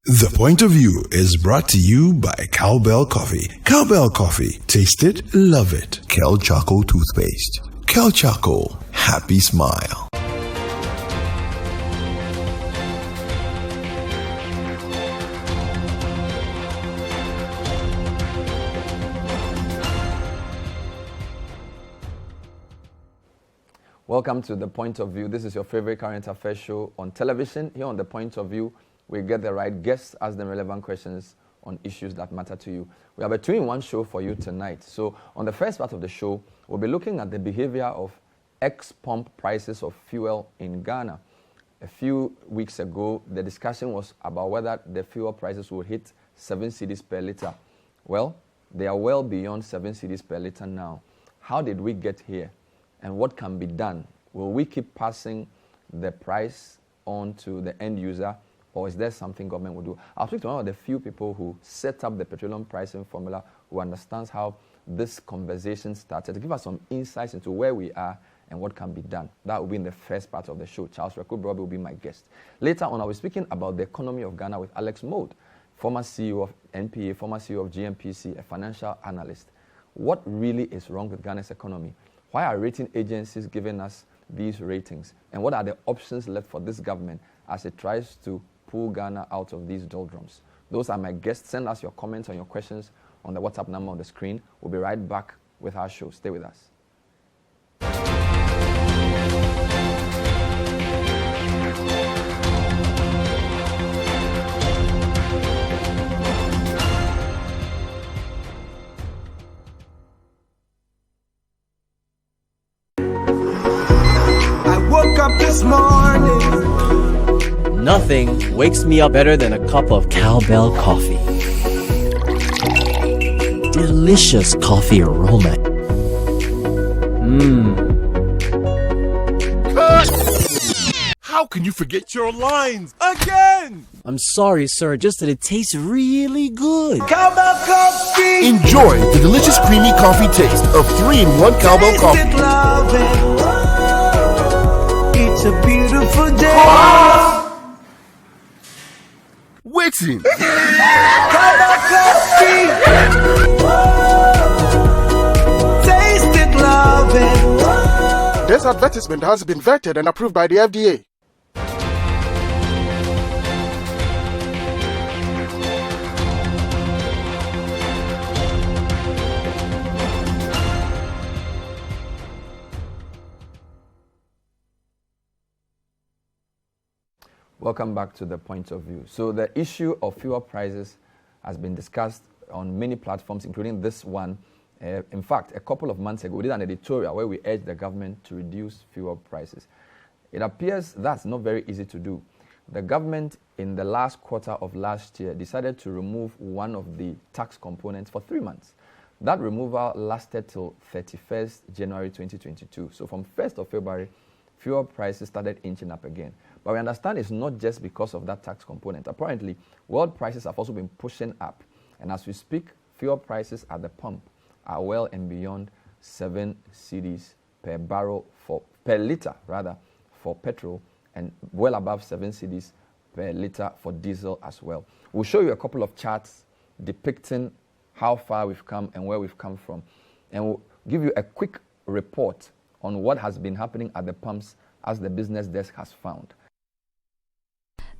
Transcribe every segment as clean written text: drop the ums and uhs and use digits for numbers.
The Point of View is brought to you by Cowbell Coffee. Cowbell Coffee. Taste it, love it. Kel Charcoal Toothpaste. Kel Charcoal. Happy smile. Welcome to The Point of View. This is your favorite current affairs show on television. Here on The Point of View, we get the right guests, ask them relevant questions on issues that matter to you. We have a two-in-one show for you tonight. So on the first part of the show, we'll be looking at the behavior of ex-pump prices of fuel in Ghana. A few weeks ago, the discussion was about whether the fuel prices will hit 7 cedis per litre. Well, they are well beyond 7 cedis per litre now. How did we get here? And what can be done? Will we keep passing the price on to the end user, or is there something government will do? I'll speak to one of the few people who set up the petroleum pricing formula, who understands how this conversation started, to give us some insights into where we are and what can be done. That will be in the first part of the show. Charles Rekubrobi will be my guest. Later on, I'll be speaking about the economy of Ghana with Alex Mode, former CEO of NPA, former CEO of GMPC, a financial analyst. What really is wrong with Ghana's economy? Why are rating agencies giving us these ratings? And what are the options left for this government as it tries to pull Ghana out of these doldrums? Those are my guests. Send us your comments and your questions on the WhatsApp number on the screen. We'll be right back with our show. Stay with us. This morning, nothing wakes me up better than a cup of Cowbell coffee. Delicious coffee aroma. How can you forget your lines again? I'm sorry, sir, just that it tastes really good. Cowbell coffee. Enjoy the delicious creamy coffee taste of 3-in-1 Cowbell coffee. It's a beautiful day. Waiting. Cowbell coffee. Taste it, love it. This advertisement has been vetted and approved by the FDA. Welcome back to The Point of View. So the issue of fuel prices has been discussed on many platforms, including this one. In fact, a couple of months ago, we did an editorial where we urged the government to reduce fuel prices. It appears that's not very easy to do. The government, in the last quarter of last year, decided to remove one of the tax components for 3 months. That removal lasted till 31st January 2022. So from 1st of February, fuel prices started inching up again. But we understand it's not just because of that tax component. Apparently, world prices have also been pushing up. And as we speak, fuel prices at the pump are well and beyond 7 cedis per barrel per litre for petrol, and well above 7 cedis per litre for diesel as well. We'll show you a couple of charts depicting how far we've come and where we've come from. And we'll give you a quick report on what has been happening at the pumps as the business desk has found.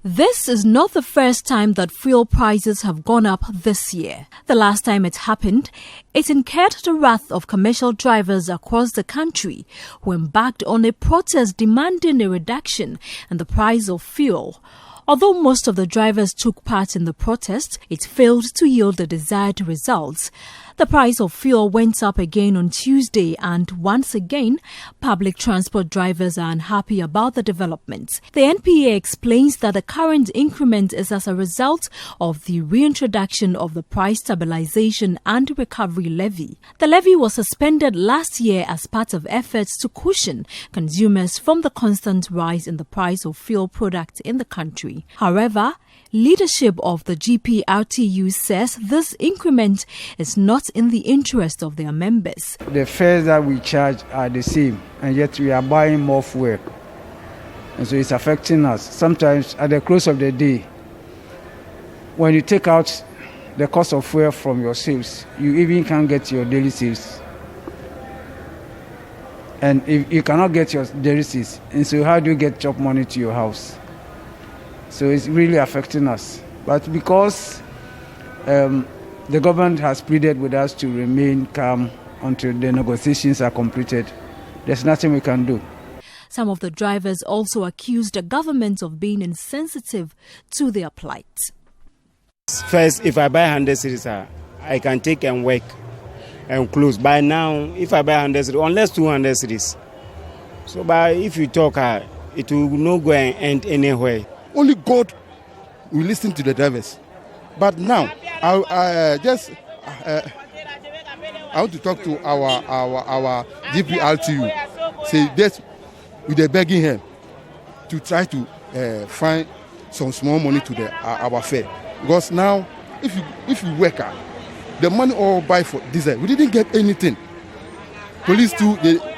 This is not the first time that fuel prices have gone up this year. The last time it happened, it incurred the wrath of commercial drivers across the country who embarked on a protest demanding a reduction in the price of fuel. Although most of the drivers took part in the protest, it failed to yield the desired results. The price of fuel went up again on Tuesday, and once again, public transport drivers are unhappy about the developments. The NPA explains that the current increment is as a result of the reintroduction of the Price Stabilization and Recovery Levy. The levy was suspended last year as part of efforts to cushion consumers from the constant rise in the price of fuel products in the country. However, leadership of the GPRTU says this increment is not in the interest of their members. The fares that we charge are the same, and yet we are buying more fuel. And so it's affecting us. Sometimes at the close of the day, when you take out the cost of fuel from your sales, you even can't get your daily sales. And if you cannot get your daily sales, and so how do you get job money to your house? So it's really affecting us. But because the government has pleaded with us to remain calm until the negotiations are completed, there's nothing we can do. Some of the drivers also accused the government of being insensitive to their plight. First, if I buy 100 cedis, I can take and work and close. By now, if I buy 100 cedis, unless 200 cedis. So, but if you talk, it will not go and end anywhere. Only God will listen to the drivers. But now, I want to talk to our GPRTU. Say that we're begging him to try to find some small money to our fare. Because now, if you work out, the money all buy for diesel, we didn't get anything. Police too,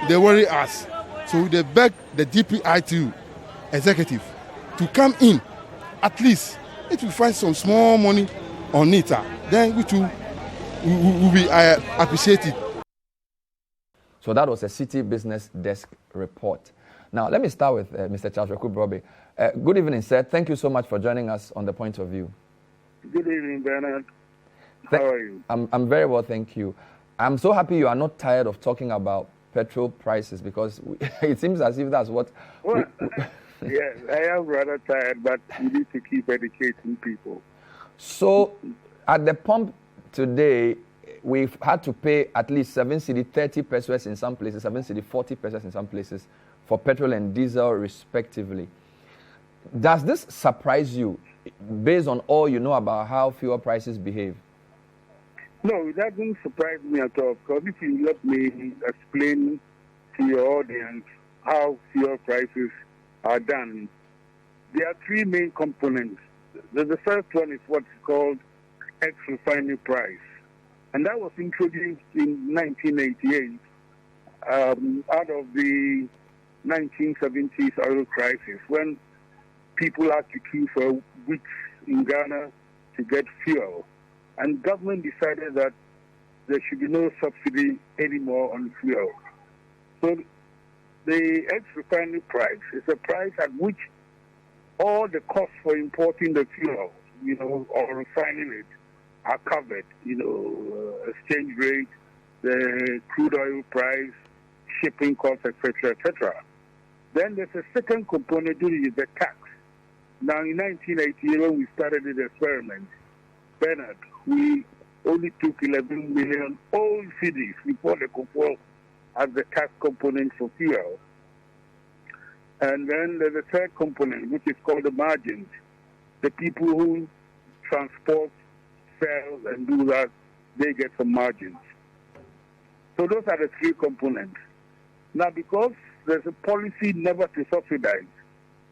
they worry us. So they beg the GPRTU executive to come in. At least, if we find some small money on it, then we too will be appreciated. So that was a City Business Desk report. Now, let me start with Mr. Charles Brobe. Good evening, sir. Thank you so much for joining us on The Point of View. Good evening, Bernard. How are you? I'm very well, thank you. I'm so happy you are not tired of talking about petrol prices because it seems as if that's what... Well, yes, I am rather tired, but we need to keep educating people. So, at the pump today, we've had to pay at least 7 cedi 30 pesos in some places, 7 cedi 40 pesos in some places for petrol and diesel respectively. Does this surprise you based on all you know about how fuel prices behave? No, it doesn't surprise me at all, because if you let me explain to your audience how fuel prices are done, there are three main components. The first one is what's called ex-refinery price, and that was introduced in 1988 out of the 1970s oil crisis, when people had to queue for weeks in Ghana to get fuel. And government decided that there should be no subsidy anymore on fuel. So the ex-refinery price is a price at which all the costs for importing the fuel, or refining it, are covered. Exchange rate, the crude oil price, shipping costs, etc., etc. Then there's a second component, which is the tax. Now, in 1988, when we started this experiment, Bernard, we only took 11 million old cedis before the control as the tax component for fuel. And then there's a third component, which is called the margins. The people who transport, sell, and do that, they get some margins. So those are the three components. Now, because there's a policy never to subsidize,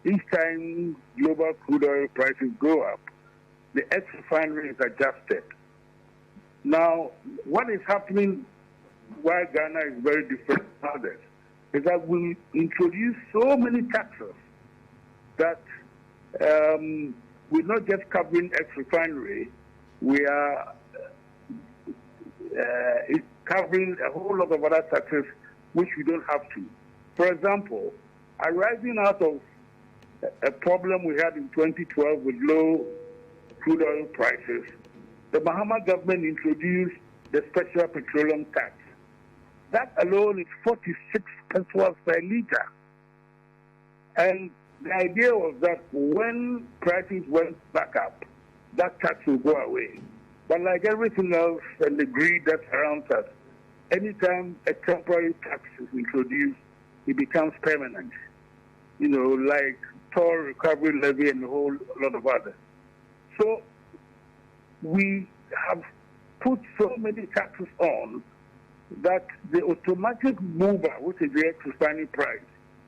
each time global crude oil prices go up, the ex-refinery is adjusted. Now, what is happening, why Ghana is very different from others, is that we introduce so many taxes that we're not just covering ex-refinery, we are covering a whole lot of other taxes which we don't have to. For example, arising out of a problem we had in 2012 with low crude oil prices, the Mahama government introduced the special petroleum tax. That alone is 46 pesos per liter. And the idea was that when prices went back up, that tax will go away. But like everything else and the greed that surrounds us, anytime a temporary tax is introduced, it becomes permanent. Like toll recovery levy and a whole lot of others. So we have put so many taxes on that the automatic mover, which is the ex-refinery price,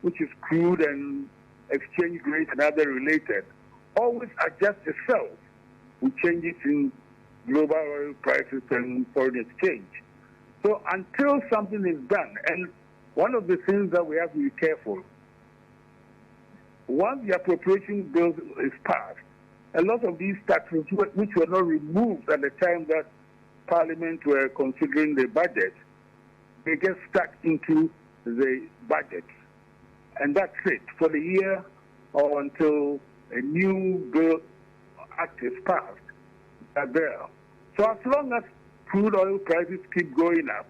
which is crude and exchange rate and other related, always adjusts itself with changes in global oil prices and foreign exchange. So until something is done, and one of the things that we have to be careful, once the appropriation bill is passed, a lot of these taxes, which were not removed at the time that Parliament were considering the budget, they get stuck into the budget. And that's it for the year or until a new bill act is passed. They're there. So as long as crude oil prices keep going up,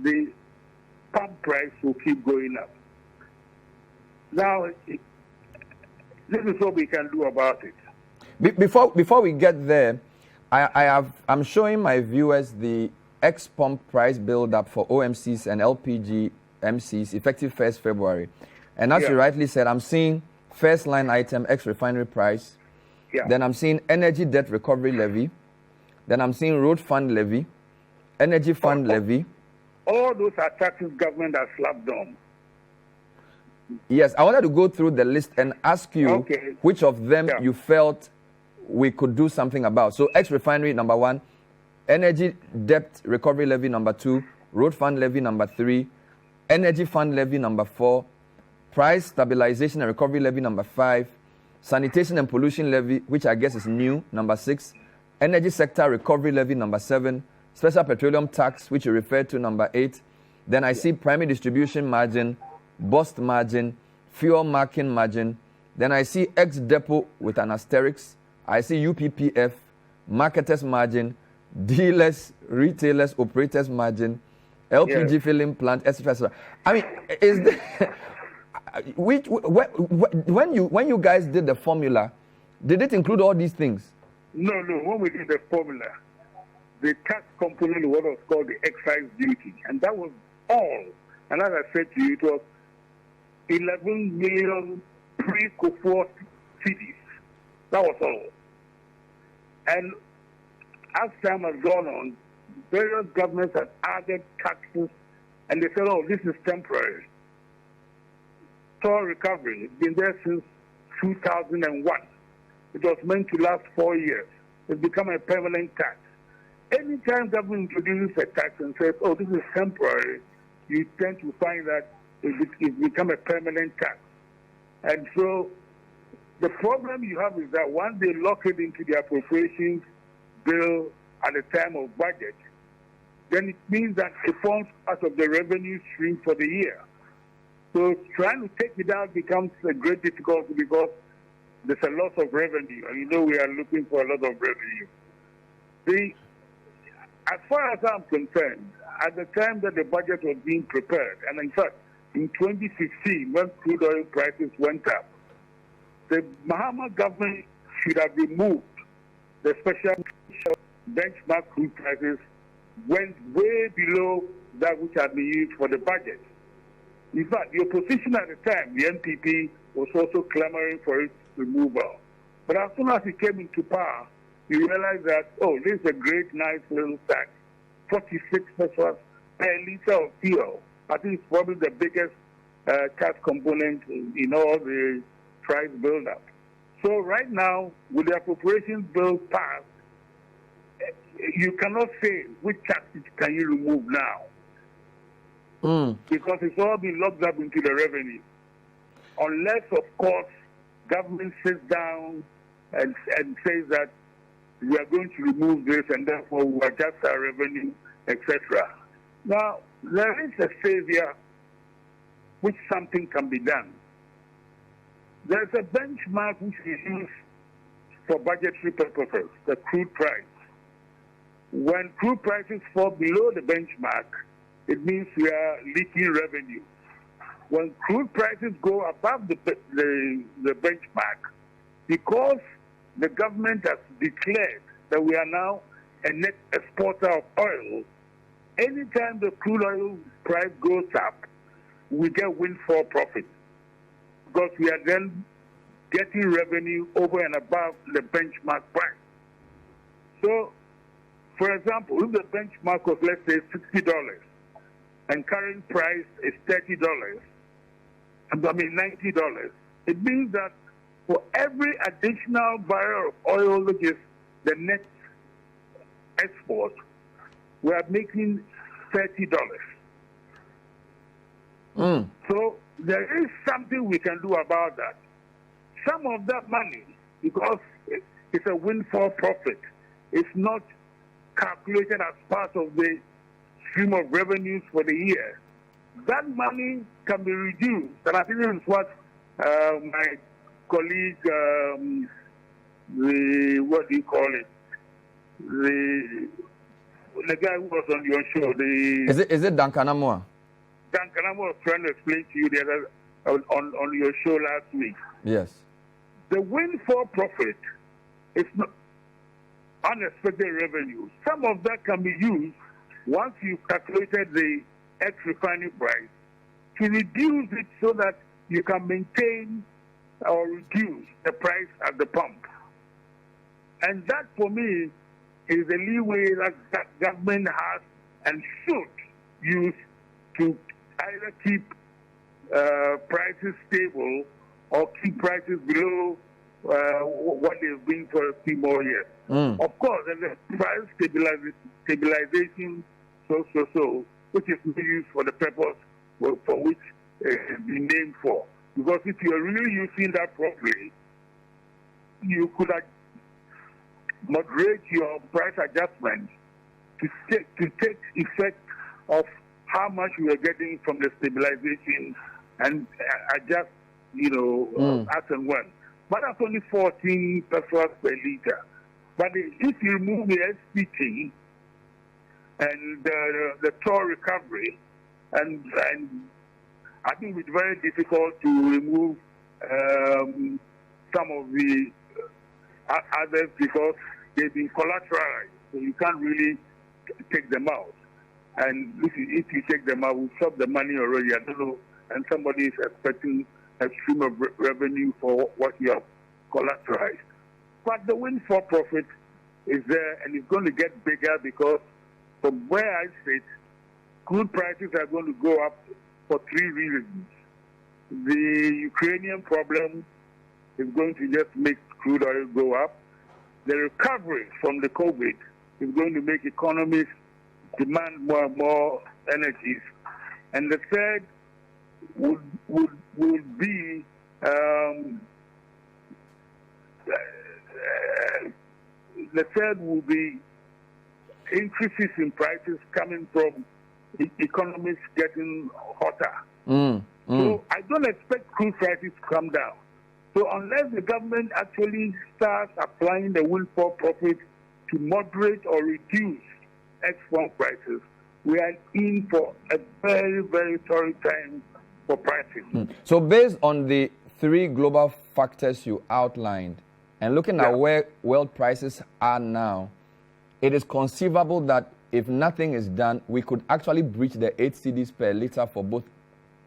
the pump price will keep going up. Now, this is what we can do about it. Before we get there, I'm showing my viewers the ex-pump price build-up for OMCs and LPG MCs effective 1st February. And as you rightly said, I'm seeing first line item ex-refinery price. Yeah. Then I'm seeing energy debt recovery levy. Then I'm seeing road fund levy, energy fund levy. All those are taxes government has slapped on. Yes, I wanted to go through the list and ask you which of them you felt we could do something about. So ex-refinery, number 1, energy debt recovery levy, number 2, road fund levy, number 3, energy fund levy, number 4, price stabilization and recovery levy, number 5, sanitation and pollution levy, which I guess is new, number 6, energy sector recovery levy, number 7, special petroleum tax, which you referred to, number 8. Then I see primary distribution margin, bust margin, fuel marking margin. Then I see ex-depot with an asterisk. I see UPPF, marketers margin, dealers, retailers, operators margin, LPG filling plant, etc. I mean, is there, when you guys did the formula, did it include all these things? No. When we did the formula, the tax component was what was called the excise duty, and that was all. And as I said to you, it was 11 million pre-Kufuor cities. That was all. And as time has gone on, various governments have added taxes, and they said, oh, this is temporary. Toll recovery, it's been there since 2001. It was meant to last 4 years. It's become a permanent tax. Anytime government introduces a tax and says, oh, this is temporary, you tend to find that it's become a permanent tax. And so the problem you have is that once they lock it into the appropriations bill at the time of budget, then it means that it forms out of the revenue stream for the year. So trying to take it out becomes a great difficulty because there's a loss of revenue, and you know we are looking for a lot of revenue. As far as I'm concerned, at the time that the budget was being prepared, and in fact, in 2016, when crude oil prices went up, the Mahama government should have removed the special benchmark crude prices went way below that which had been used for the budget. In fact, the opposition at the time, the NPP, was also clamoring for its removal. But as soon as it came into power, you realize that, oh, this is a great, nice little tax. 46 pesos per liter of fuel. I think it's probably the biggest tax component in all the price build-up. So right now, with the appropriations bill passed, you cannot say which taxes can you remove now. Because it's all been locked up into the revenue. Unless, of course, government sits down and says that we are going to remove this and therefore we adjust our revenue, etc. Now, there is a savior which something can be done. There's a benchmark which is used for budgetary purposes, the crude price. When crude prices fall below the benchmark, it means we are leaking revenue. When crude prices go above the benchmark, because the government has declared that we are now a net exporter of oil, anytime the crude oil price goes up, we get windfall profit because we are then getting revenue over and above the benchmark price. So, for example, if the benchmark was, let's say, $60 and current price is $90, it means that for every additional barrel of oil, which is the net export, we are making $30. So there is something we can do about that. Some of that money, because it's a windfall profit. It's not calculated as part of the stream of revenues for the year. That money can be reduced, and I think this is what my colleague, what do you call it? The guy who was on your show. Is it Duncan Amoah? Duncan Amoah was trying to explain to you the other on your show last week. Yes. The windfall profit is not unexpected revenue. Some of that can be used once you've calculated the ex-refining price to reduce it so that you can maintain or reduce the price at the pump. And that, for me, is the leeway that government has and should use to either keep prices stable or keep prices below what they've been for a few more years. Of course, there's a price stabilization, which is used for the purpose for which it's been named for. Because if you're really using that properly, you could moderate your price adjustment to take effect of how much you are getting from the stabilization and adjust, as and when. But that's only 14 pesos per liter. But if you remove the SPT and the toll recovery, and I think it's very difficult to remove some of the others because they've been collateralized, so you can't really take them out. And if you take them out, we've stopped the money already. I don't know, and somebody is expecting a stream of revenue for what you have collateralized. But the windfall profit is there, and it's going to get bigger because from where I sit, crude prices are going to go up for three reasons. The Ukrainian problem is going to just make crude oil go up. The recovery from the COVID is going to make economies demand more and more energies. And the third would be increases in prices coming from economies getting hotter. So I don't expect crude prices to come down. So unless the government actually starts applying the windfall profit to moderate or reduce export prices, we are in for a very, very sorry time for pricing. So based on the three global factors you outlined, and looking at where world prices are now, it is conceivable that if nothing is done, we could actually breach the 8 cedis per liter for both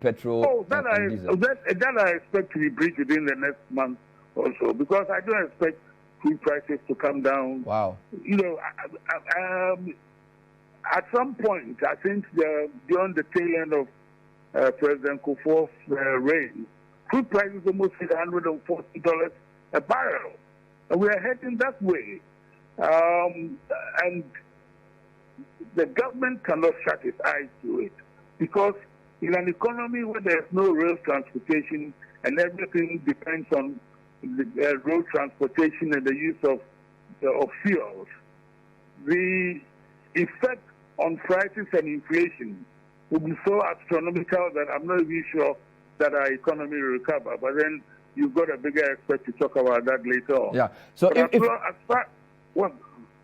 petrol and diesel. That I expect to be breached within the next month or so, because I don't expect crude prices to come down. Wow. At some point, I think during the tail end of President Kufuor's reign, crude prices almost hit $140 a barrel. And we are heading that way. And the government cannot shut its eyes to it, because in an economy where there's no rail transportation and everything depends on the road transportation and the use of fuels, the effect on prices and inflation will be so astronomical that I'm not even sure that our economy will recover. But then you've got a bigger expert to talk about that later on. Yeah. So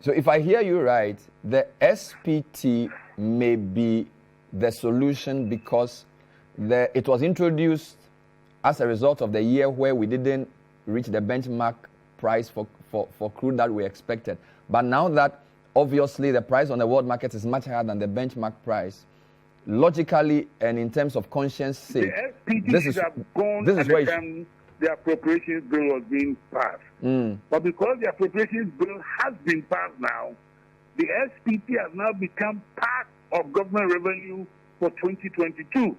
so if I hear you right, the SPT may be the solution because it was introduced as a result of the year where we didn't reach the benchmark price for crude that we expected. But now that obviously the price on the world market is much higher than the benchmark price, logically and in terms of conscience sake, the SPT have gone at the time the appropriations bill was being passed. But because the appropriations bill has been passed now, the SPT has now become part of government revenue for 2022.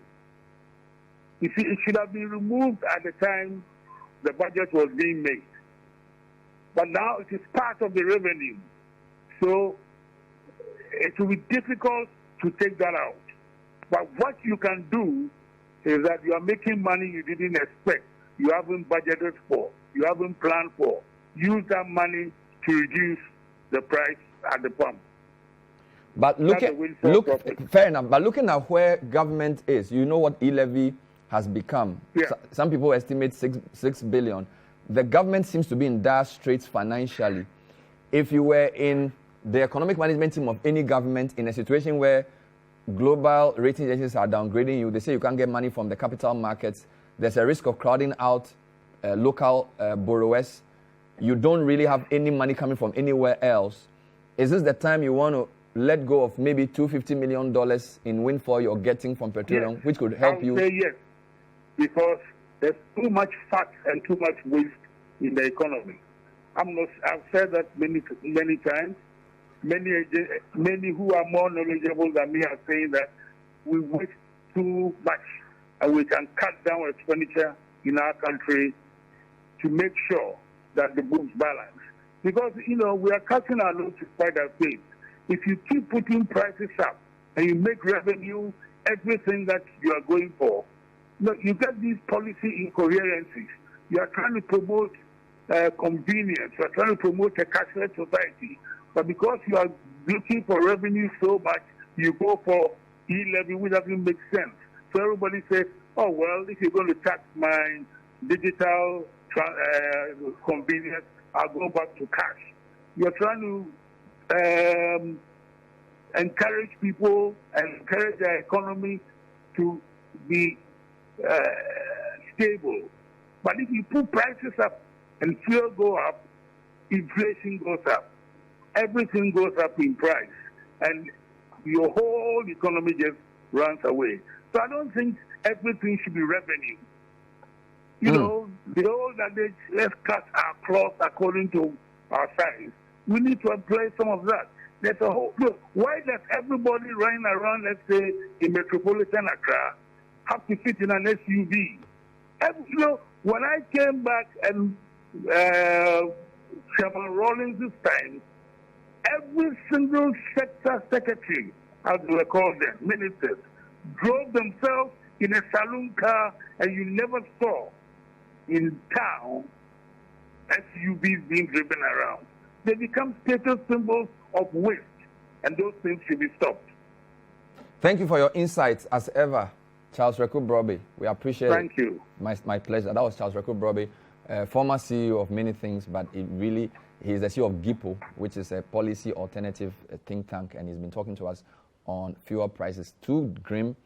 You see, it should have been removed at the time the budget was being made. But now it is part of the revenue. So it will be difficult to take that out. But what you can do is that you are making money you didn't expect, you haven't budgeted for, you haven't planned for. use that money to reduce the price at the pump. But fair enough. But looking at where government is, you know what e-levy has become. Yeah. Some people estimate 6 billion. The government seems to be in dire straits financially. If you were in the economic management team of any government in a situation where global rating agencies are downgrading you, they say you can't get money from the capital markets, there's a risk of crowding out local borrowers, you don't really have any money coming from anywhere else, is this the time you want to let go of maybe $250 million in windfall you're getting from petroleum, which could help you? I would say yes, because there's too much fat and too much waste in the economy. I've said that many times. Many who are more knowledgeable than me are saying that we waste too much, and we can cut down expenditure in our country to make sure that the books balance. Because, we are cutting our load to spite our faith. If you keep putting prices up and you make revenue everything that you are going for, you get these policy incoherencies. You are trying to promote convenience. You are trying to promote a cashless society. But because you are looking for revenue so much, you go for e-levy, which doesn't make sense. So everybody says, oh, well, if you're going to tax my digital convenience, I'll go back to cash. You're trying to encourage people and encourage the economy to be stable. But if you put prices up and fuel go up, inflation goes up. Everything goes up in price. And your whole economy just runs away. So I don't think everything should be revenue. The old adage, let's cut our cloth according to our size. We need to apply some of that. There's a whole look. Why does everybody running around, let's say, in metropolitan Accra, have to fit in an SUV? When I came back and Chairman Rawlings this time, every single sector secretary, as they call them, ministers, drove themselves in a saloon car, and you never saw in town SUVs being driven around. They become status symbols of waste, and those things should be stopped. Thank you for your insights, as ever, Charles Reku Broby. We appreciate it. Thank you. My pleasure. That was Charles Reku Broby, former CEO of many things, but he's the CEO of GIPO, which is a policy alternative think tank, and he's been talking to us on fuel prices. Two grim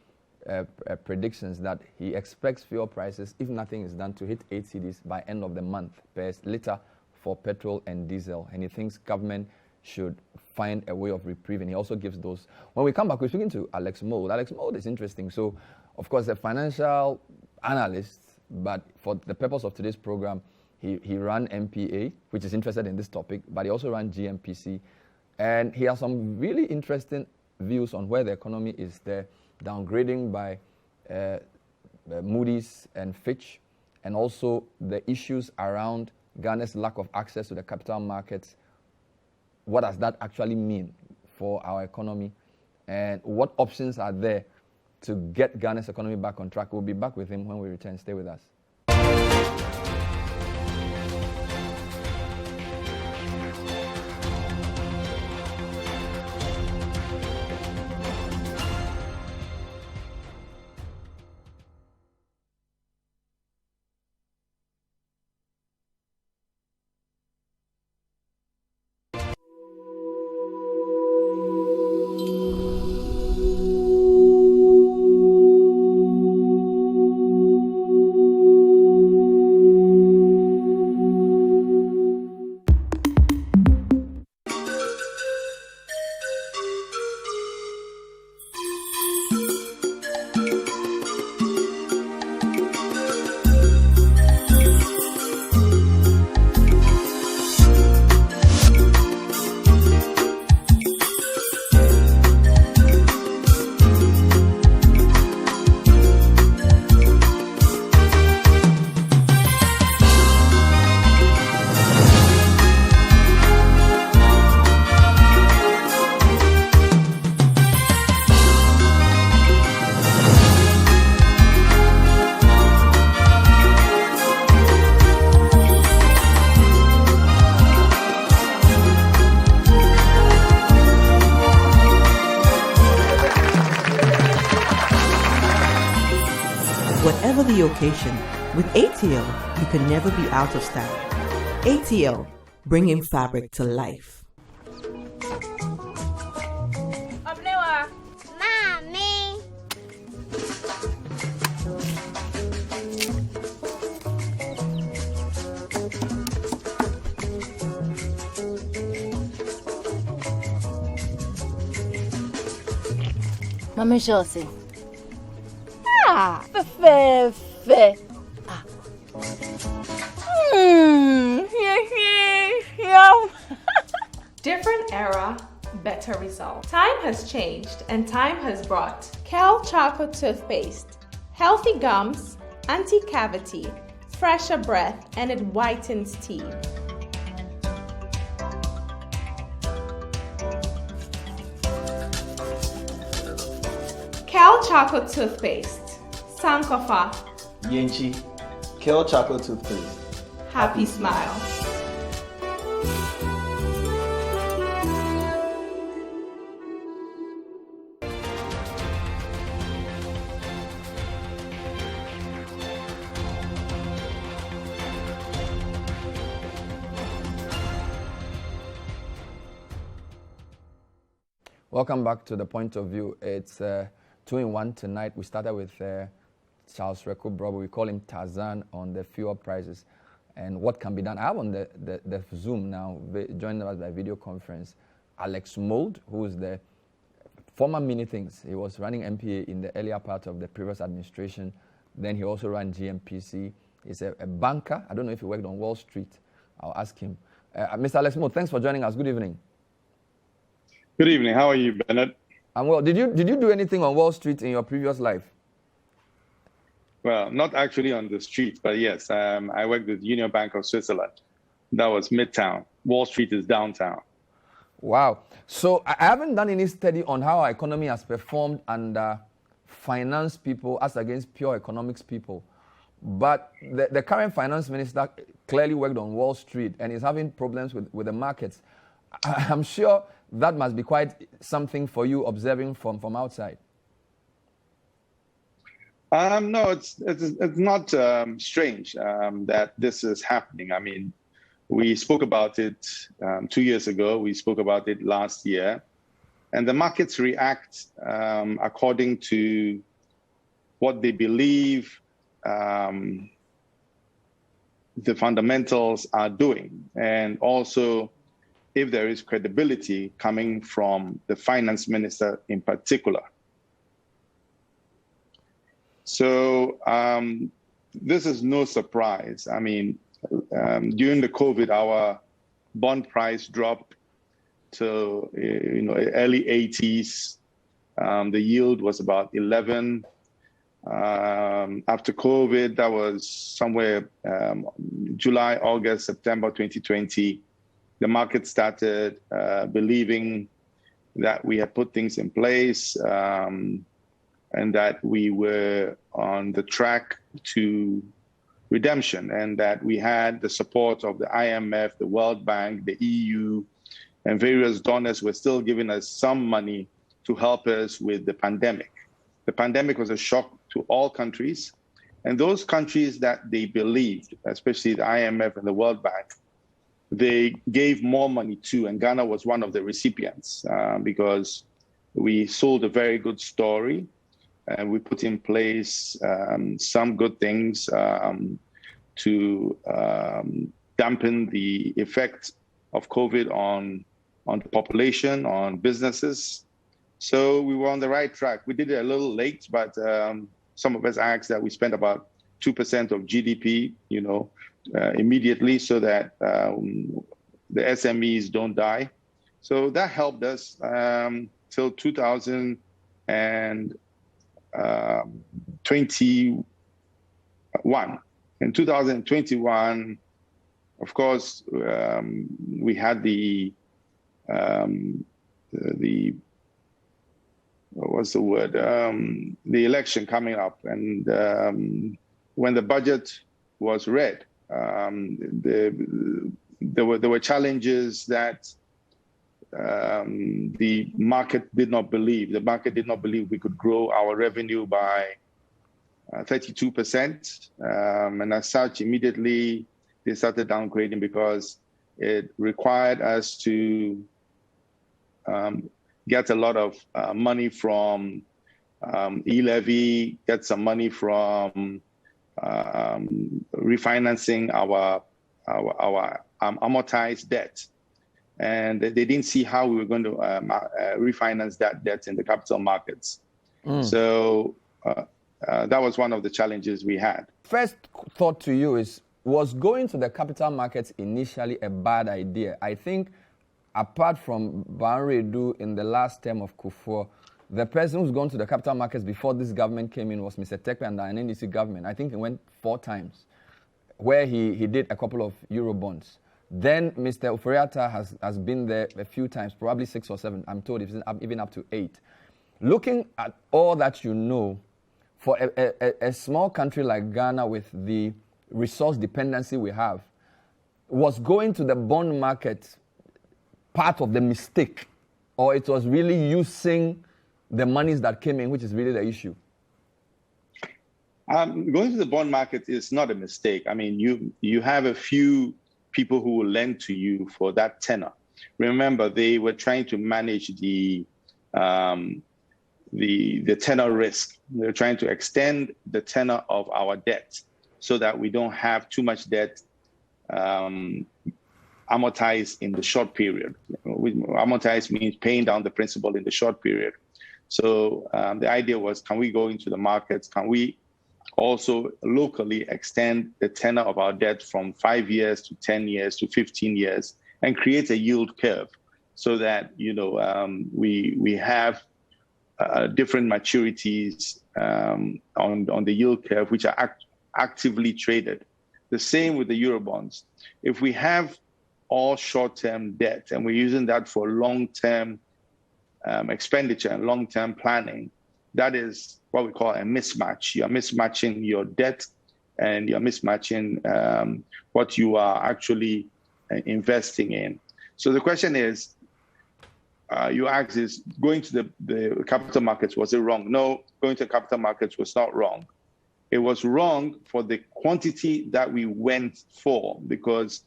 predictions that he expects fuel prices, if nothing is done, to hit 8 cedis by end of the month per liter for petrol and diesel. And he thinks government should find a way of reprieve. And he also gives those. When we come back, we're speaking to Alex Mould. Alex Mould is interesting. So, of course, a financial analyst, but for the purpose of today's program, he ran MPA, which is interested in this topic, but he also ran GMPC. And he has some really interesting views on where the economy is there, downgrading by Moody's and Fitch, and also the issues around Ghana's lack of access to the capital markets. What does that actually mean for our economy? And what options are there to get Ghana's economy back on track? We'll be back with him when we return. Stay with us. Whatever the occasion, with ATL, you can never be out of style. ATL, bringing fabric to life. Mommy. Mama Josie. Fe. Different era, better result. Time has changed and time has brought Kel Choco toothpaste, healthy gums, anti-cavity, fresher breath, and it whitens teeth. Kel Choco toothpaste, Sankofa. Yenchi, Kel Choco toothpaste. Happy smile. Welcome back to The Point of View. It's 2-in-1 tonight. We started with Charles Reku Brobo. We call him Tarzan on the fuel prices and what can be done. I have on the Zoom now, joined us by video conference, Alex Mould, who is the former many things. He was running MPA in the earlier part of the previous administration. Then he also ran GMPC. He's a banker. I don't know if he worked on Wall Street. I'll ask him. Mr. Alex Mould, thanks for joining us. Good evening. Good evening. How are you, Bennett? I'm well. Did you do anything on Wall Street in your previous life? Well, not actually on the street, but yes, I worked with Union Bank of Switzerland. That was Midtown. Wall Street is downtown. Wow. So I haven't done any study on how our economy has performed under finance people as against pure economics people. But the current finance minister clearly worked on Wall Street and is having problems with the markets. I'm sure that must be quite something for you observing from outside. No, it's not strange that this is happening. I mean, we spoke about it 2 years ago. We spoke about it last year. And the markets react according to what they believe the fundamentals are doing. And also, if there is credibility coming from the finance minister in particular. So this is no surprise. I mean, during the COVID, our bond price dropped to early 80s. The yield was about 11. After COVID, that was somewhere July, August, September 2020. The market started believing that we had put things in place and that we were on the track to redemption and that we had the support of the IMF, the World Bank, the EU, and various donors were still giving us some money to help us with the pandemic. The pandemic was a shock to all countries, and those countries that they believed, especially the IMF and the World Bank, they gave more money to, and Ghana was one of the recipients because we sold a very good story and we put in place some good things to dampen the effect of COVID on the population, on businesses. So we were on the right track. We did it a little late, but some of us asked that we spent about 2% of GDP, immediately so that the SMEs don't die. So that helped us till 2021. In 2021, of course, we had the election coming up, and when the budget was read, there were challenges that the market did not believe. The market did not believe we could grow our revenue by 32%. And as such, immediately they started downgrading because it required us to get a lot of money from e-levy, get some money from refinancing our amortized debt. And they didn't see how we were going to refinance that debt in the capital markets. So that was one of the challenges we had. First thought to you was going to the capital markets initially a bad idea? I think apart from Banredu in the last term of Kufuor, the person who's gone to the capital markets before this government came in was Mr. Tekpe and the NDC government. I think he went 4 times, where he did a couple of Eurobonds. Then Mr. Ofori-Atta has been there a few times, probably 6 or 7, I'm told, even up to 8. Looking at all that you know, for a small country like Ghana with the resource dependency we have, was going to the bond market part of the mistake, or it was really using the monies that came in, which is really the issue? Going to the bond market is not a mistake. I mean, you have a few people who will lend to you for that tenor. Remember, they were trying to manage the tenor risk. They're trying to extend the tenor of our debt so that we don't have too much debt amortized in the short period. Amortized means paying down the principal in the short period. So the idea was, can we go into the markets? Can we also locally extend the tenor of our debt from 5 years to 10 years to 15 years and create a yield curve so that, we have different maturities on the yield curve, which are actively traded. The same with the Eurobonds. If we have all short-term debt and we're using that for long-term expenditure and long-term planning, that is what we call a mismatch. You're mismatching your debt and you're mismatching what you are actually investing in. So the question is, you asked, is going to the capital markets, was it wrong? No, going to the capital markets was not wrong. It was wrong for the quantity that we went for, because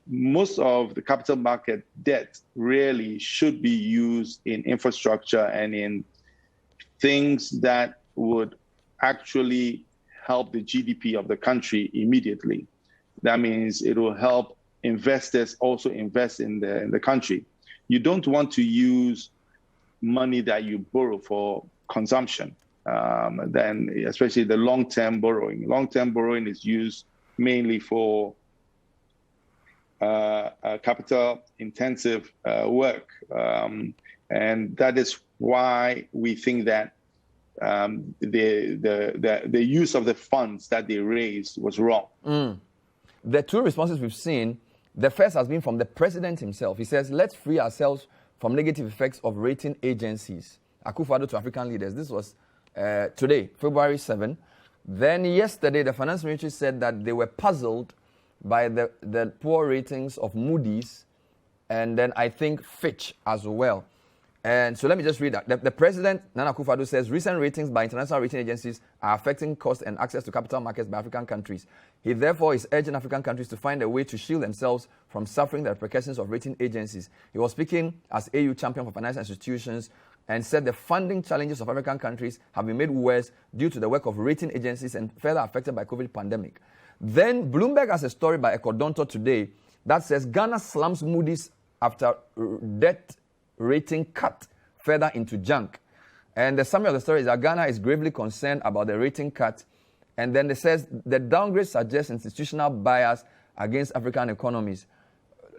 most of the capital market debt really should be used in infrastructure and in things that would actually help the GDP of the country immediately. That means it will help investors also invest in the country. You don't want to use money that you borrow for consumption, then especially the long-term borrowing. Long-term borrowing is used mainly for capital-intensive work. And that is why we think that the use of the funds that they raised was wrong. The 2 responses we've seen, the first has been from the president himself. He says, let's free ourselves from negative effects of rating agencies. Akufo-Addo to African leaders. This was today, February 7. Then yesterday, the finance ministry said that they were puzzled by the poor ratings of Moody's and then I think Fitch as well. And so let me just read that. The president, Nana Akufo-Addo, says recent ratings by international rating agencies are affecting cost and access to capital markets by African countries. He therefore is urging African countries to find a way to shield themselves from suffering the repercussions of rating agencies. He was speaking as AU champion for financial institutions and said the funding challenges of African countries have been made worse due to the work of rating agencies and further affected by COVID pandemic. Then Bloomberg has a story by Ekodonto today that says Ghana slumps Moody's after debt rating cut further into junk. And the summary of the story is that Ghana is gravely concerned about the rating cut. And then it says the downgrade suggests institutional bias against African economies.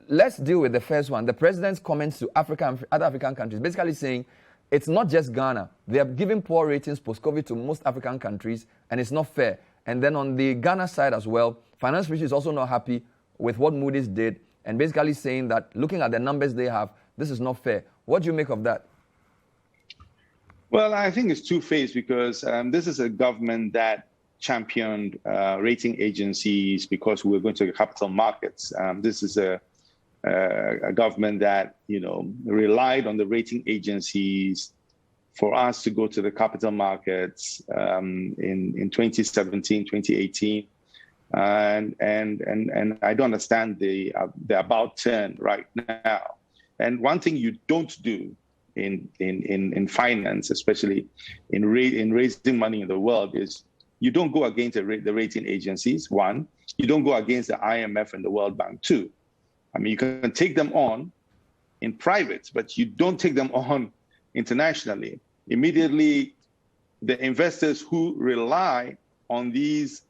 Let's deal with the first one. The president's comments to Africa and other African countries, basically saying it's not just Ghana. They are giving poor ratings post-COVID to most African countries, and it's not fair. And then on the Ghana side as well, finance ministry is also not happy with what Moody's did, and basically saying that looking at the numbers they have, this is not fair. What do you make of that? Well, I think it's two-faced because this is a government that championed rating agencies because we were going to the capital markets. This is a government that, relied on the rating agencies for us to go to the capital markets in 2017, 2018. And I don't understand the about turn right now. And one thing you don't do in finance, especially in raising money in the world, is you don't go against the rating agencies, one. You don't go against the IMF and the World Bank, two. I mean, you can take them on in private, but you don't take them on internationally. Immediately, the investors who rely on these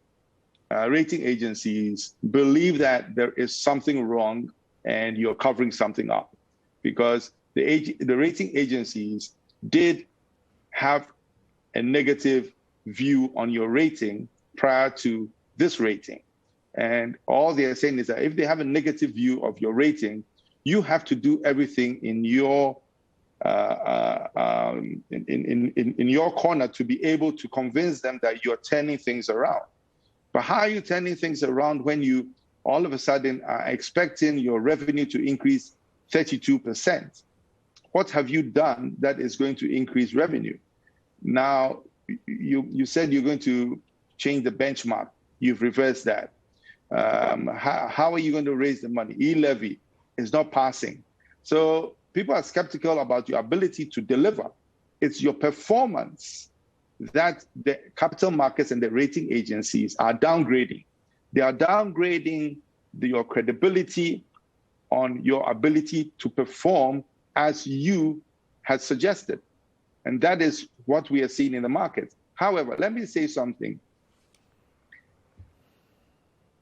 rating agencies believe that there is something wrong and you're covering something up, because the rating agencies did have a negative view on your rating prior to this rating. And all they are saying is that if they have a negative view of your rating, you have to do everything in your in your corner to be able to convince them that you're turning things around. But how are you turning things around when you all of a sudden are expecting your revenue to increase 32%? What have you done that is going to increase revenue? Now, you said you're going to change the benchmark. You've reversed that. How are you going to raise the money? E-levy is not passing. So people are skeptical about your ability to deliver. It's your performance that the capital markets and the rating agencies are downgrading. They are downgrading your credibility on your ability to perform as you had suggested. And that is what we are seeing in the market. However, let me say something.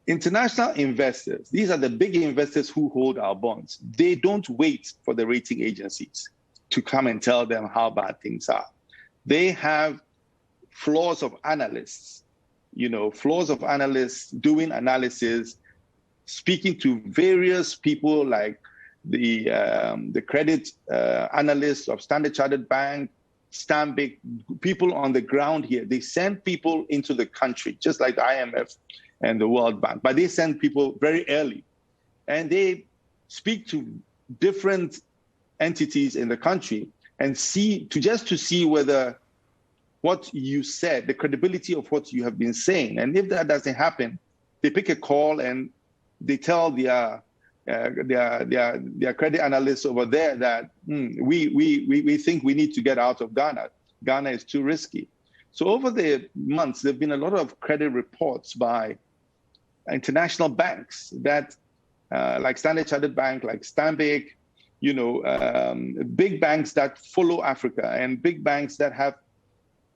International investors, these are the big investors who hold our bonds. They don't wait for the rating agencies to come and tell them how bad things are. They have floors of analysts, floors of analysts doing analysis, speaking to various people like the credit analysts of Standard Chartered Bank, Stanbic, people on the ground here. They send people into the country, just like the IMF and the World Bank, but they send people very early, and they speak to different entities in the country and see whether what you said, the credibility of what you have been saying. And if that doesn't happen, they pick a call and they tell their credit analysts over there that we think we need to get out of Ghana. Ghana is too risky. So over the months, there have been a lot of credit reports by international banks that, like Standard Chartered Bank, like Stanbic, big banks that follow Africa, and big banks that have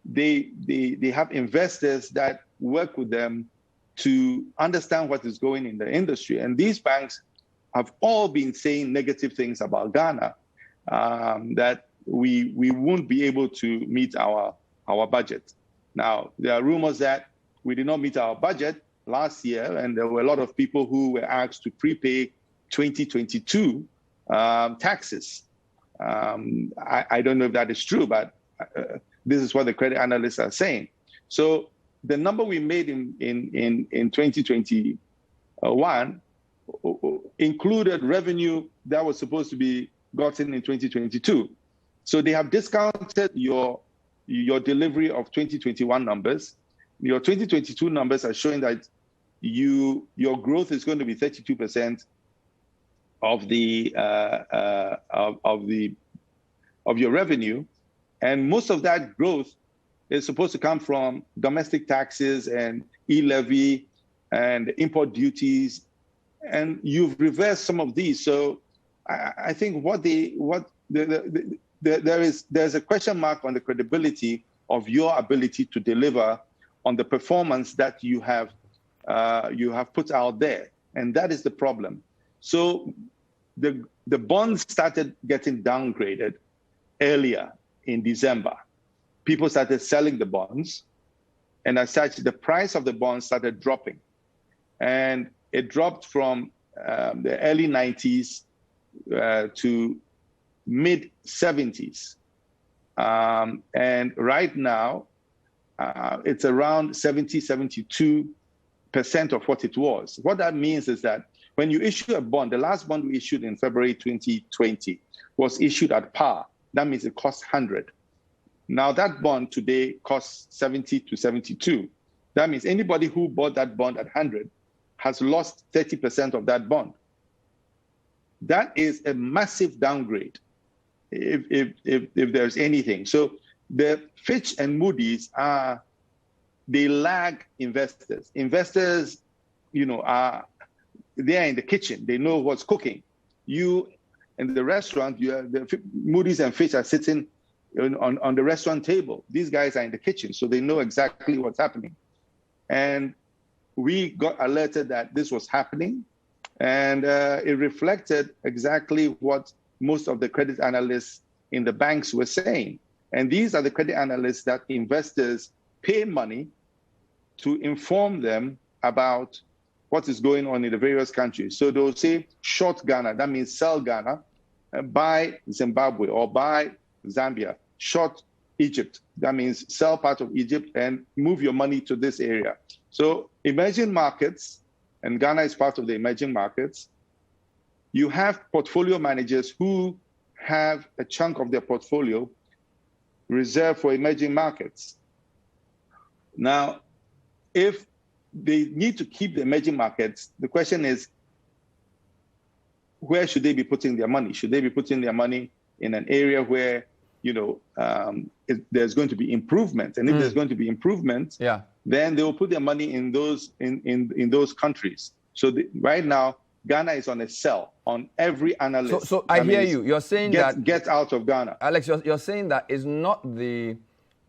they have investors that work with them to understand what is going in the industry. And these banks have all been saying negative things about Ghana, that we won't be able to meet our budget. Now, there are rumors that we did not meet our budget last year, and there were a lot of people who were asked to prepay 2022 taxes. I don't know if that is true, but this is what the credit analysts are saying. So the number we made in 2021 included revenue that was supposed to be gotten in 2022. So they have discounted your delivery of 2021 numbers. Your 2022 numbers are showing that your growth is going to be 32% of your revenue, and most of that growth is supposed to come from domestic taxes and e-levy and import duties, and you've reversed some of these. So I think there's a question mark on the credibility of your ability to deliver on the performance that you have put out there, and that is the problem. So the bonds started getting downgraded earlier in December. People started selling the bonds, and as such, the price of the bonds started dropping, and it dropped from the early 90s to mid 70s, and right now it's around 72% of what it was. What that means is that when you issue a bond, the last bond we issued in February 2020 was issued at par. That means it cost 100. Now that bond today costs 70 to 72. That means anybody who bought that bond at 100 has lost 30% of that bond. That is a massive downgrade, if there's anything. So the Fitch and Moody's they lag investors. Investors, they're in the kitchen. They know what's cooking. You in the restaurant, the Moody's and Fitch are sitting on the restaurant table. These guys are in the kitchen, so they know exactly what's happening. And we got alerted that this was happening, and it reflected exactly what most of the credit analysts in the banks were saying. And these are the credit analysts that investors pay money to inform them about what is going on in the various countries. So they'll say short Ghana, that means sell Ghana, buy Zimbabwe or buy Zambia. Short Egypt, that means sell part of Egypt and move your money to this area. So emerging markets, and Ghana is part of the emerging markets, you have portfolio managers who have a chunk of their portfolio reserved for emerging markets. Now, if they need to keep the emerging markets, the question is, where should they be putting their money? Should they be putting their money in an area where, there's going to be improvement? And if there's going to be improvement, then they will put their money in those in those countries. So right now, Ghana is on a sell on every analyst. So I hear you. You're saying that get out of Ghana, Alex. You're saying that it's not the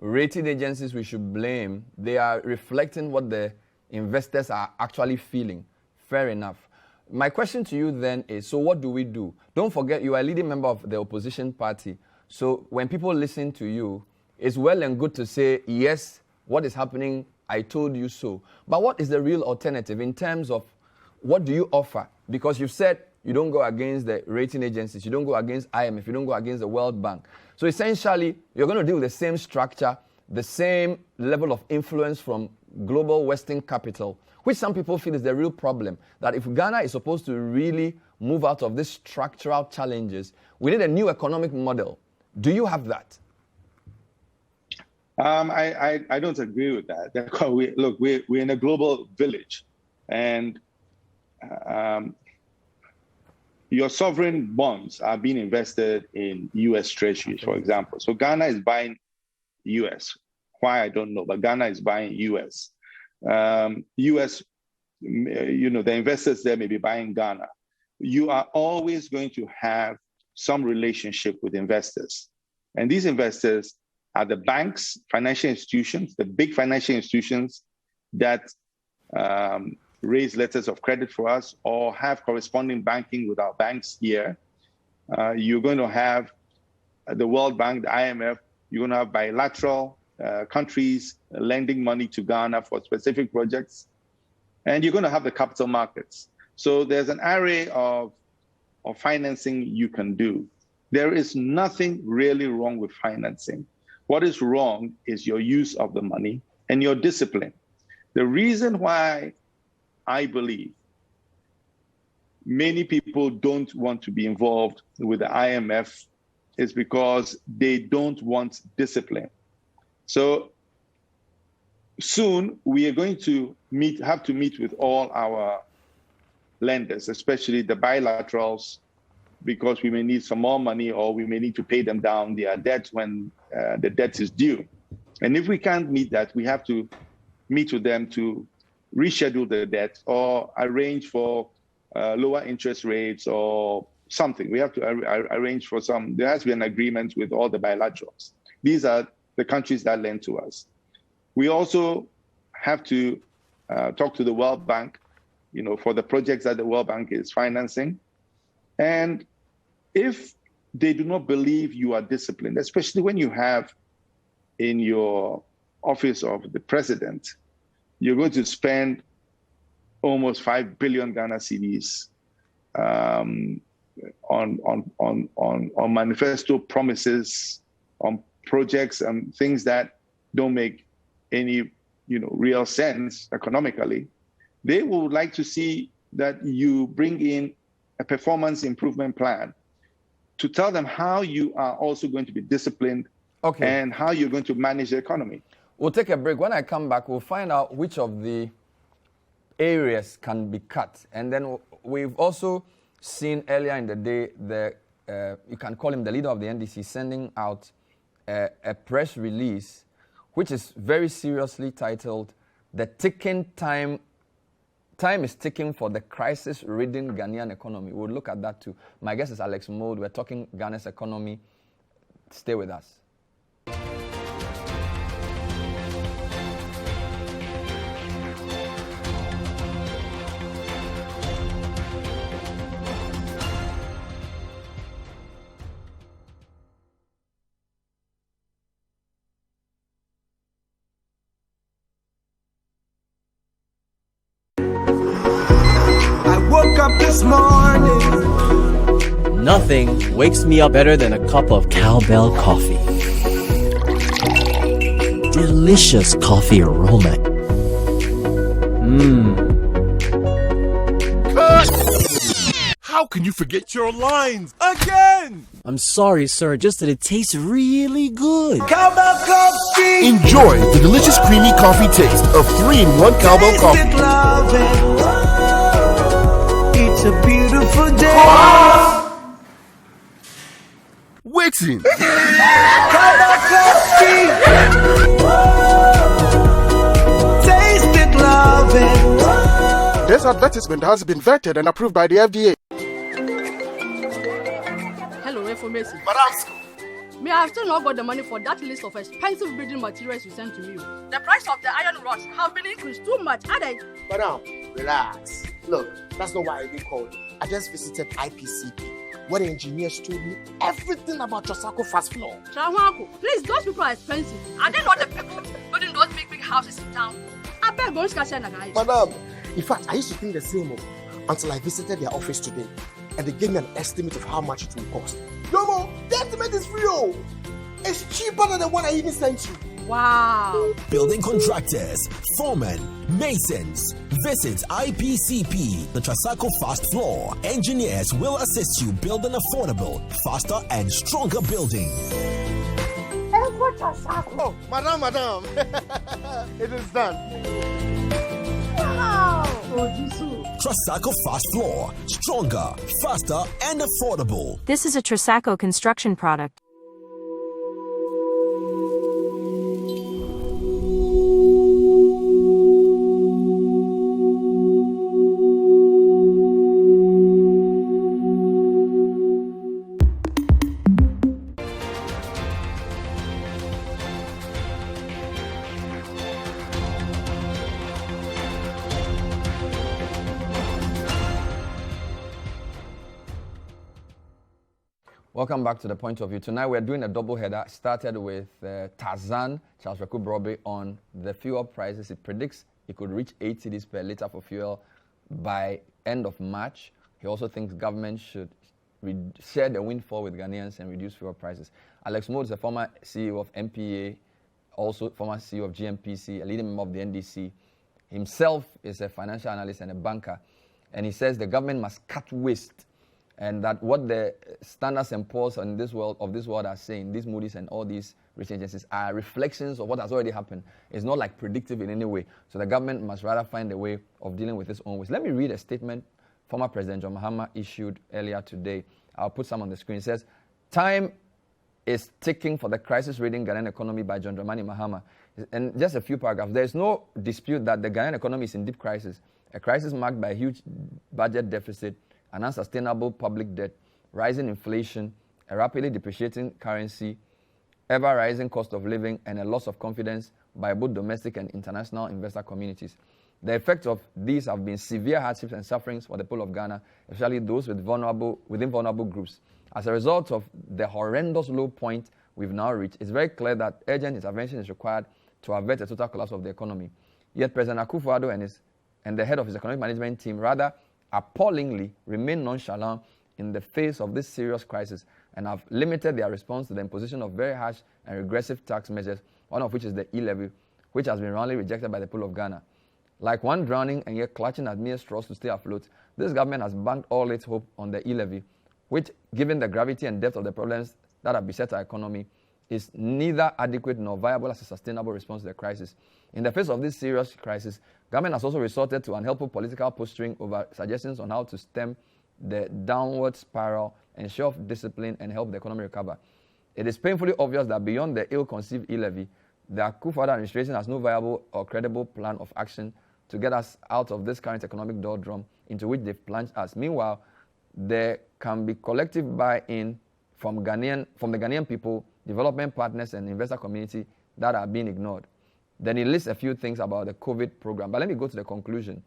rating agencies we should blame. They are reflecting what the investors are actually feeling. Fair enough. My question to you then is, so what do we do? Don't forget, you are a leading member of the opposition party. So when people listen to you, it's well and good to say, yes, what is happening, I told you so. But what is the real alternative in terms of what do you offer? Because you've said you don't go against the rating agencies, you don't go against IMF, you don't go against the World Bank. So essentially, you're going to deal with the same structure, the same level of influence from global Western capital, which some people feel is the real problem. That if Ghana is supposed to really move out of these structural challenges, we need a new economic model. Do you have that? I don't agree with that. We're in a global village, and your sovereign bonds are being invested in U.S. Treasuries, for example. So Ghana is buying U.S. Why, I don't know, but Ghana is buying U.S. U.S., the investors there may be buying Ghana. You are always going to have some relationship with investors. And these investors are the banks, financial institutions, the big financial institutions that raise letters of credit for us or have corresponding banking with our banks here. You're going to have the World Bank, the IMF. You're going to have bilateral countries lending money to Ghana for specific projects. And you're going to have the capital markets. So there's an array of financing you can do. There is nothing really wrong with financing. What is wrong is your use of the money and your discipline. The reason why I believe many people don't want to be involved with the IMF is because they don't want discipline. So soon we are going to have to meet with all our lenders, especially the bilaterals, because we may need some more money or we may need to pay them down their debt when the debt is due. And if we can't meet that, we have to meet with them to reschedule the debt or arrange for lower interest rates or something. We have to arrange for there has to be an agreement with all the bilaterals. These are the countries that lend to us. We also have to talk to the World Bank, for the projects that the World Bank is financing. And if they do not believe you are disciplined, especially when you have in your office of the president, you're going to spend almost 5 billion Ghana cedis on manifesto promises, on projects and things that don't make any real sense economically. They would like to see that you bring in a performance improvement plan to tell them how you are also going to be disciplined and how you're going to manage the economy. We'll take a break. When I come back, we'll find out which of the areas can be cut. And then we've also seen earlier in the day, you can call him the leader of the NDC, sending out a press release, which is very seriously titled, "The Ticking Time is Ticking for the Crisis-Ridden Ghanaian Economy." We'll look at that too. My guest is Alex Mode. We're talking Ghana's economy. Stay with us. Woke up this morning. Nothing wakes me up better than a cup of cowbell coffee. Delicious coffee aroma. How can you forget your lines again? I'm sorry, sir, just that it tastes really good. Cowbell coffee. Enjoy the delicious creamy coffee taste of 3-in-1 Cowbell Taste coffee. it, love it. It's a beautiful day. Waiting. Cowbell coffee. Taste it, love it. This advertisement has been vetted and approved by the FDA. Hello, information. Madam, Me, I have still not got the money for that list of expensive building materials you sent to me. The price of the iron rods have been increased too much, Madam, relax. Look, that's not why I didn't call. I just visited IPCP, where the engineers told me everything about Trasacco fast floor. Trawanko, please, those people are expensive. Are they not the people building those big houses in town? I beg going to cash in, guys. Madam, in fact, I used to think the same until I visited their office today, and they gave me an estimate of how much it will cost. No, the estimate is real. It's cheaper than the one I even sent you. Wow. Building contractors, foremen, masons. Visit IPCP, the Trasacco Fast Floor. Engineers will assist you build an affordable, faster and stronger building. Oh, madam. It is done. Wow. Trasacco Fast Floor. Stronger, faster and affordable. This is a Trasacco construction product. Welcome back to The Point of View. Tonight we're doing a double header. Started with Tarzan, Charles Reku-Brobe, on the fuel prices. It predicts it could reach 8 cedis per litre for fuel by end of March. He also thinks government should share the windfall with Ghanaians and reduce fuel prices. Alex Mode is a former CEO of MPA, also former CEO of GMPC, a leading member of the NDC. Himself is a financial analyst and a banker. And he says the government must cut waste, and that what the Standard & Poor's in this world are saying, these Moody's and all these rating agencies, are reflections of what has already happened. It's not like predictive in any way. So the government must rather find a way of dealing with its own waste. Let me read a statement former President John Mahama issued earlier today. I'll put some on the screen. It says, "Time is ticking for the crisis-ridden Ghanaian economy" by John Dramani Mahama. And just a few paragraphs. There is no dispute that the Ghanaian economy is in deep crisis, a crisis marked by a huge budget deficit, an unsustainable public debt, rising inflation, a rapidly depreciating currency, ever-rising cost of living, and a loss of confidence by both domestic and international investor communities. The effects of these have been severe hardships and sufferings for the people of Ghana, especially those within vulnerable groups. As a result of the horrendous low point we've now reached, it's very clear that urgent intervention is required to avert a total collapse of the economy. Yet President Akufo-Addo and the head of his economic management team rather appallingly remain nonchalant in the face of this serious crisis and have limited their response to the imposition of very harsh and regressive tax measures, one of which is the e-levy, which has been roundly rejected by the people of Ghana. Like one drowning and yet clutching at mere straws to stay afloat, this government has banked all its hope on the e-levy, which, given the gravity and depth of the problems that have beset our economy, is neither adequate nor viable as a sustainable response to the crisis. In the face of this serious crisis, government has also resorted to unhelpful political posturing over suggestions on how to stem the downward spiral, ensure discipline, and help the economy recover. It is painfully obvious that beyond the ill-conceived e-levy, the Akufo-Addo administration has no viable or credible plan of action to get us out of this current economic doldrum into which they've plunged us. Meanwhile, there can be collective buy-in from the Ghanaian people, development partners, and investor community that are being ignored. Then he lists a few things about the COVID program. But let me go to the conclusion.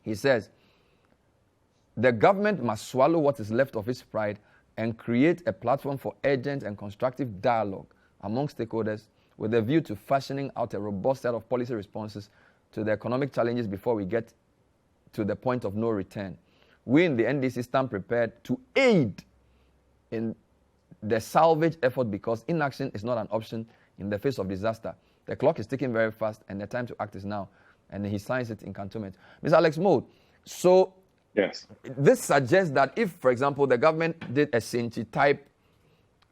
He says, the government must swallow what is left of its pride and create a platform for urgent and constructive dialogue among stakeholders with a view to fashioning out a robust set of policy responses to the economic challenges before we get to the point of no return. We in the NDC stand prepared to aid in the salvage effort because inaction is not an option in the face of disaster. The clock is ticking very fast and the time to act is now. And he signs it in cantonment. Mr. Alex Mould, so yes, this suggests that if, for example, the government did a Senchi-type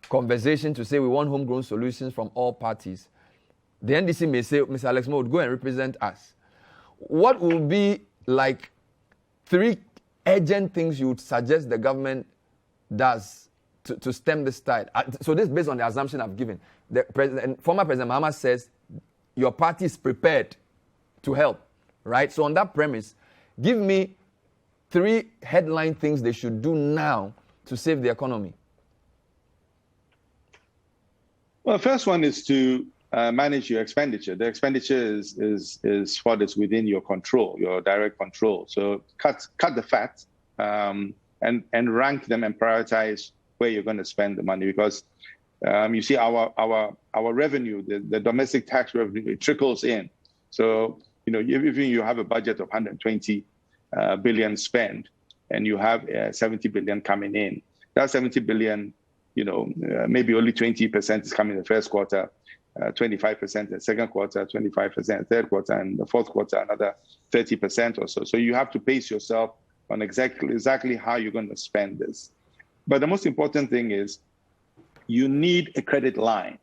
conversation to say we want homegrown solutions from all parties, the NDC may say, Mr. Alex Mould, go and represent us. What would be like 3 urgent things you would suggest the government does to stem this tide? So this is based on the assumption I've given. Former President Mahama says your party is prepared to help, right? So on that premise, give me 3 headline things they should do now to save the economy. Well, the first one is to manage your expenditure. The expenditure is what is within your control, your direct control. So cut the fat and rank them and prioritize where you're going to spend the money, because you see our revenue, the domestic tax revenue, it trickles in. So if you have a budget of 120 billion spent and you have 70 billion coming in, that 70 billion, maybe only 20% is coming in the first quarter, 25% in the second quarter, 25% in the third quarter, and the fourth quarter another 30% or so. So you have to pace yourself on exactly how you're going to spend this. But the most important thing is you need a credit line,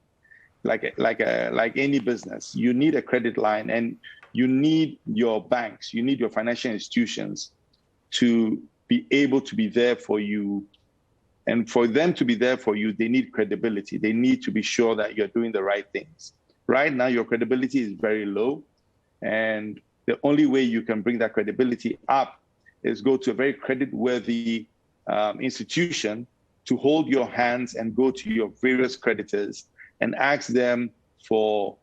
like any business. You need a credit line, and you need your banks, you need your financial institutions to be able to be there for you. And for them to be there for you, they need credibility. They need to be sure that you're doing the right things. Right now, your credibility is very low. And the only way you can bring that credibility up is go to a very credit-worthy institution to hold your hands and go to your various creditors and ask them for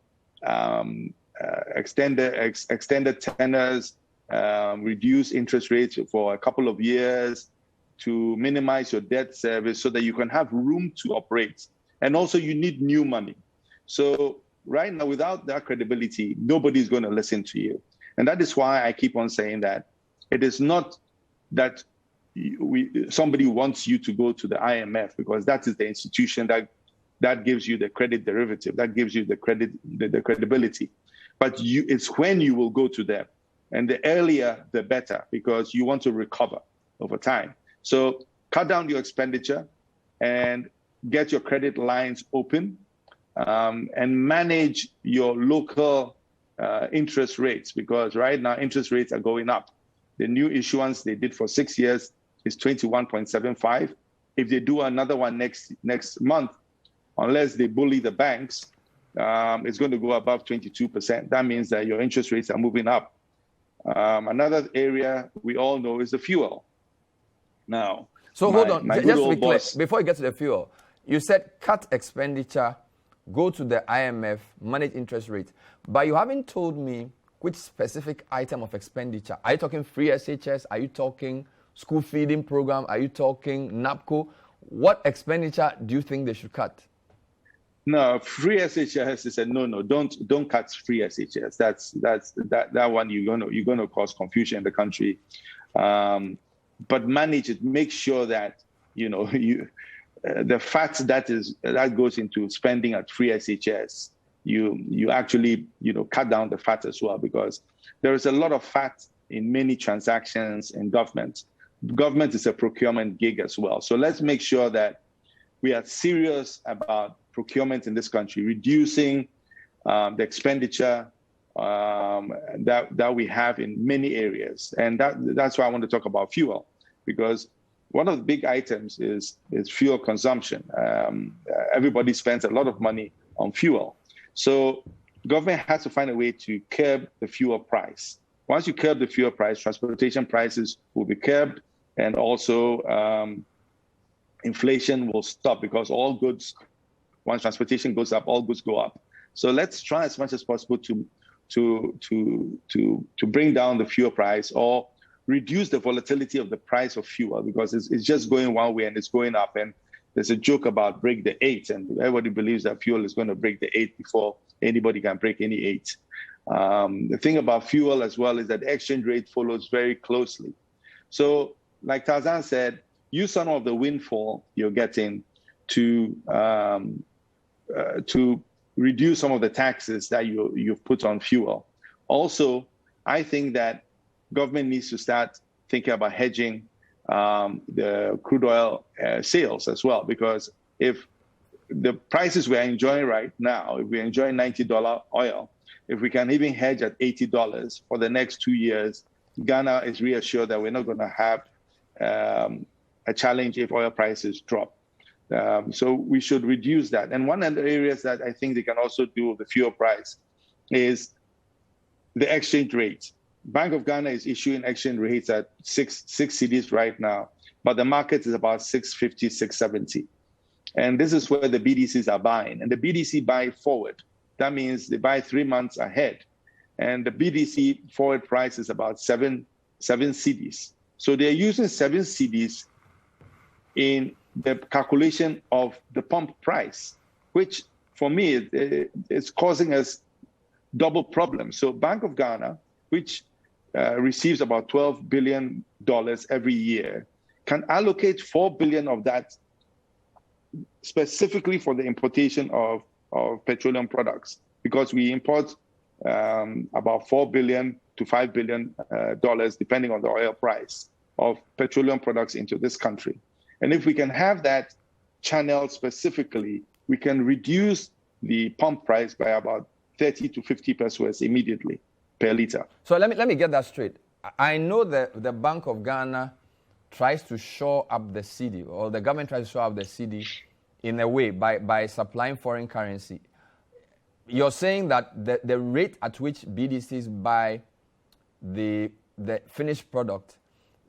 extended tenors, reduce interest rates for a couple of years, to minimize your debt service so that you can have room to operate. And also you need new money. So right now, without that credibility, nobody's going to listen to you. And that is why I keep on saying that it is not that somebody wants you to go to the IMF, because that is the institution that gives you the credit derivative, that gives you the credibility. But it's when you will go to them. And the earlier, the better, because you want to recover over time. So cut down your expenditure and get your credit lines open, and manage your local interest rates, because right now interest rates are going up. The new issuance they did for 6 years is 21.75. If they do another one next month, unless they bully the banks, it's going to go above 22%. That means that your interest rates are moving up. Another area we all know is the fuel. Now, so hold on, just to be clear, before you get to the fuel, you said cut expenditure, go to the IMF, manage interest rates. But you haven't told me which specific item of expenditure. Are you talking free SHS? Are you talking school feeding program? Are you talking NAPCO? What expenditure do you think they should cut? No, free SHS is a no. Don't cut free SHS. That one you're gonna cause confusion in the country. But manage it. Make sure that the fat that goes into spending at free SHS, you actually cut down the fat as well, because there is a lot of fat in many transactions in government. Government is a procurement gig as well. So let's make sure that we are serious about procurement in this country, reducing the expenditure that we have in many areas. And that's why I want to talk about fuel, because one of the big items is fuel consumption. Everybody spends a lot of money on fuel. So government has to find a way to curb the fuel price. Once you curb the fuel price, transportation prices will be curbed, and also inflation will stop, because all goods, once transportation goes up, all goods go up. So let's try as much as possible to bring down the fuel price, or reduce the volatility of the price of fuel, because it's just going one way and it's going up. And there's a joke about break the 8, and everybody believes that fuel is going to break the 8 before anybody can break any 8. The thing about fuel as well is that the exchange rate follows very closely. So like Tarzan said, use some of the windfall you're getting to reduce some of the taxes that you've put on fuel. Also, I think that government needs to start thinking about hedging the crude oil sales as well, because if the prices we're enjoying right now, if we're enjoying $90 oil, if we can even hedge at $80 for the next 2 years, Ghana is reassured that we're not going to have a challenge if oil prices drop. So we should reduce that. And one of the areas that I think they can also do with the fuel price is the exchange rate. Bank of Ghana is issuing exchange rates at six cedis right now, but the market is about 650, 670. And this is where the BDCs are buying. And the BDC buy forward. That means they buy 3 months ahead. And the BDC forward price is about seven cedis. So they're using 7 cedis in the calculation of the pump price, which for me is causing us double problems. So Bank of Ghana, which receives about $12 billion every year, can allocate $4 billion of that specifically for the importation of petroleum products, because we import about $4 billion to $5 billion depending on the oil price of petroleum products into this country. And if we can have that channel specifically, we can reduce the pump price by about 30 to 50 pesos immediately per liter. So let me get that straight. I know that the Bank of Ghana tries to shore up the cedi, or the government tries to shore up the cedi in a way by supplying foreign currency. You're saying that the rate at which BDCs buy the finished product,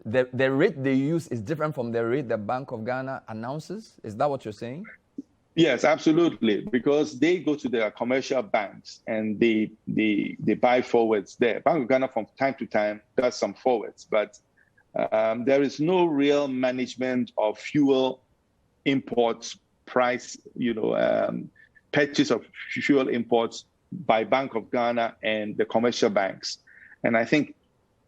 the rate they use is different from the rate the Bank of Ghana announces? Is that what you're saying? Yes, absolutely, because they go to their commercial banks and they buy forwards there. Bank of Ghana from time to time does some forwards, but there is no real management of fuel imports price, purchase of fuel imports by Bank of Ghana and the commercial banks. And I think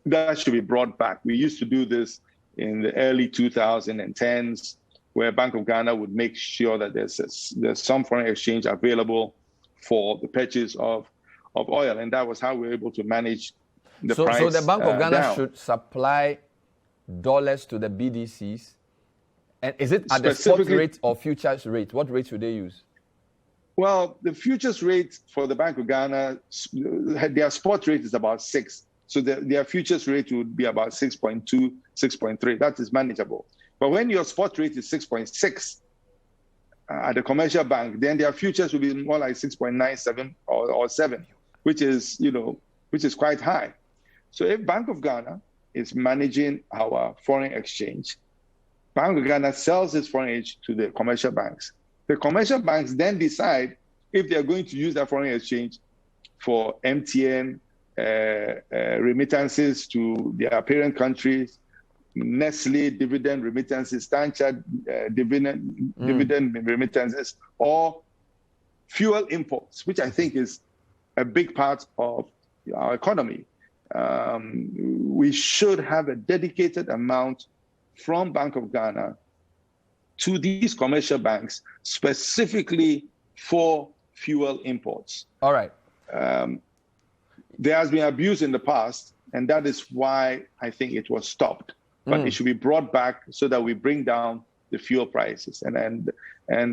that should be brought back. We used to do this in the early 2010s, where Bank of Ghana would make sure that there's some foreign exchange available for the purchase of oil. And that was how we were able to manage the price. So the Bank of Ghana down. should supply dollars to the BDCs. And is it at the spot rate or futures rate? What rate should they use? Well, the futures rate for the Bank of Ghana, their spot rate is about 6. So their futures rate would be about 6.2, 6.3. That is manageable. But when your spot rate is 6.6 at the commercial bank, then their futures will be more like 6.97 or 7, which is quite high. So if Bank of Ghana is managing our foreign exchange, Bank of Ghana sells its foreign exchange to the commercial banks. The commercial banks then decide if they are going to use that foreign exchange for MTN remittances to their parent countries, Nestle dividend remittances, Stanchart dividend remittances, or fuel imports, which I think is a big part of our economy. We should have a dedicated amount from Bank of Ghana to these commercial banks specifically for fuel imports. All right. There has been abuse in the past, and that is why I think it was stopped. But it should be brought back so that we bring down the fuel prices. And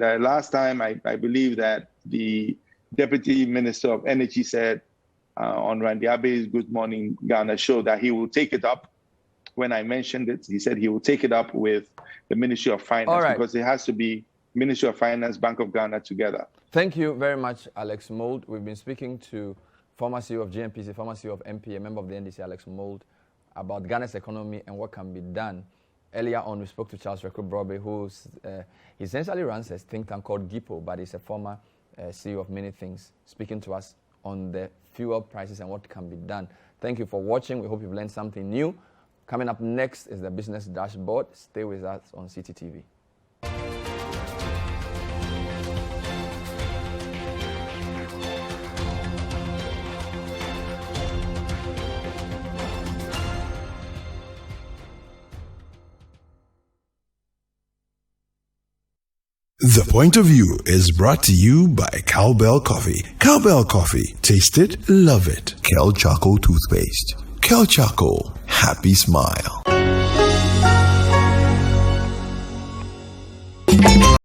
last time, I believe that the Deputy Minister of Energy said on Randy Abe's Good Morning Ghana show that he will take it up. When I mentioned it, he said he will take it up with the Ministry of Finance because it has to be Ministry of Finance, Bank of Ghana together. Thank you very much, Alex Mould. We've been speaking to former CEO of GNPC, former CEO of MPA, member of the NDC, Alex Mould, about Ghana's economy and what can be done. Earlier on, we spoke to Charles Reku-Brobe, who essentially runs a think tank called GIPO, but he's a former CEO of many things, speaking to us on the fuel prices and what can be done. Thank you for watching. We hope you've learned something new. Coming up next is the Business Dashboard. Stay with us on CTTV. The Point of View is brought to you by Cowbell Coffee. Cowbell Coffee. Taste it, love it. Kel Charcoal Toothpaste. Kel Charcoal. Happy smile.